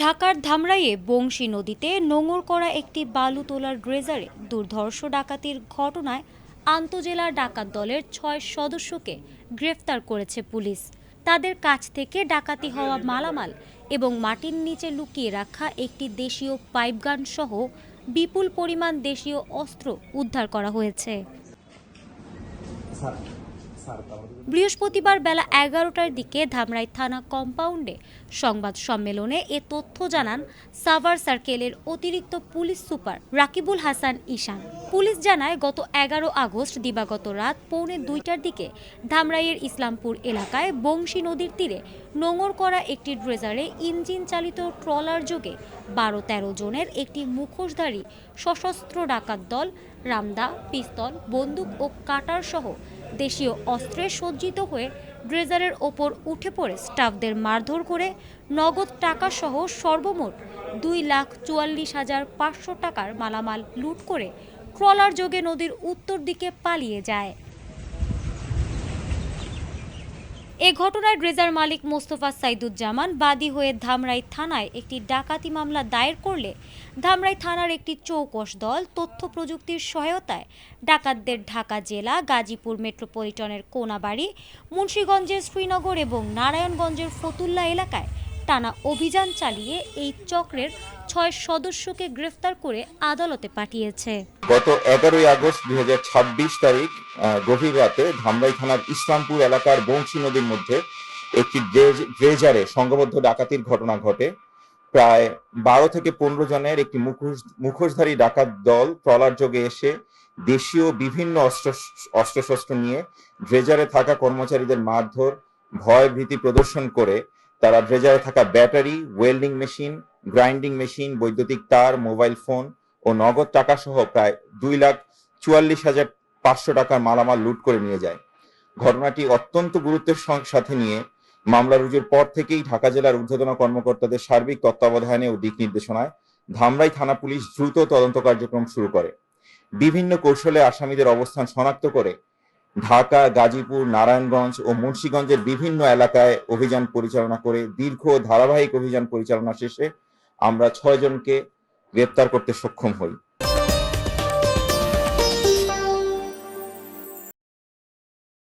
ঢাকার ধামরাইয়ে বংশী নদীতে নোঙর করা একটি বালু তোলার ড্রেজারে দুর্ধর্ষ ডাকাতির ঘটনায় আন্তজেলা ডাকাত দলের ৬ সদস্যকে গ্রেফতার করেছে পুলিশ। তাদের কাছ থেকে ডাকাতি হওয়া মালামাল এবং মাটির নিচে লুকিয়ে রাখা একটি দেশীয় পাইপগান সহ বিপুল পরিমাণ দেশীয় অস্ত্র উদ্ধার করা হয়েছে। বৃহস্পতিবার বেলা ১১টার দিকে ধামরাই থানা কম্পাউন্ডে সংবাদ সম্মেলনে এ তথ্য জানান সাভার সার্কেলের অতিরিক্ত পুলিশ সুপার রাকিবুল হাসান ঈশান। পুলিশ জানায়, গত ১১ আগস্ট দিবাগত রাত ১:৩০টার দিকে ধামরাইয়ের ইসলামপুর এলাকায় বংশী নদীর তীরে নোঙর করা একটি ড্রেজারে ইঞ্জিন চালিত ট্রলার যোগে ১২-১৩ জনের একটি মুখোশধারী সশস্ত্র ডাকাত দল রামদা, পিস্তল, বন্দুক ও কাটার সহ দেশীয় অস্ত্রে সজ্জিত হয়ে ড্রেজারের ওপর উঠে পড়ে স্টাফদের মারধর করে নগদ টাকা সহ সর্বমোট ২,৪৪,৫০০ টাকার মালামাল লুট করে ট্রলার যোগে নদীর উত্তর দিকে পালিয়ে যায়। এ ঘটনায় ড্রেজার মালিক মোস্তফা সাইদুজ্জামান বাদী হয়ে ধামরাই থানায় একটি ডাকাতি মামলা দায়ের করলে ধামরাই থানার একটি চৌকস দল তথ্য প্রযুক্তির সহায়তায় ডাকাতদের ঢাকা জেলা, গাজীপুর মেট্রোপলিটনের কোনাবাড়ি, মুন্সিগঞ্জের শ্রীনগর এবং নারায়ণগঞ্জের ফতুল্লা এলাকায় টানা অভিযান চালিয়ে এই চক্রের ৬ সদস্যকে গ্রেফতার করে আদালতে পাঠিয়েছে। গত ১১ আগস্ট ২০২৬ তারিখ গভীর রাতে ধামরাই থানার ইসলামপুর এলাকার বংশী নদীর মধ্যে একটি ড্রেজারে সংঘবদ্ধ ডাকাতির ঘটনা ঘটে। প্রায় ১২ থেকে ১৫ জনের একটি মুখোশধারী ডাকাত দল ট্রলার যোগে এসে দেশীয় বিভিন্ন অস্ত্রশস্ত্র নিয়ে ড্রেজারে থাকা কর্মচারীদের মারধর, ভয় ভীতি প্রদর্শন করে তারা ড্রেজারে থাকা battery, welding machine, grinding machine, বৈদ্যুতিক তার, মোবাইল ফোন ও নগদ টাকা সহ প্রায় ২,৪৪,৫০০ টাকার মালামাল লুট করে নিয়ে যায়। ঘটনাটি অত্যন্ত গুরুত্বের সাথে নিয়ে মামলা রুজুর পর থেকেই ঢাকা জেলার ঊর্ধ্বতন কর্মকর্তাদের সার্বিক তত্ত্বাবধানে ও দিক নির্দেশনায় ধামরাই থানা পুলিশ দ্রুত তদন্ত কার্যক্রম শুরু করে। বিভিন্ন কৌশলে আসামিদের অবস্থান শনাক্ত করে ঢাকা, গাজীপুর, নারায়ণগঞ্জ ও মুন্সিগঞ্জের বিভিন্ন এলাকায় অভিযান পরিচালনা করে দীর্ঘ ধারাবাহিক অভিযান পরিচালনা শেষে আমরা ৬ জনকে গ্রেপ্তার করতে সক্ষম হই।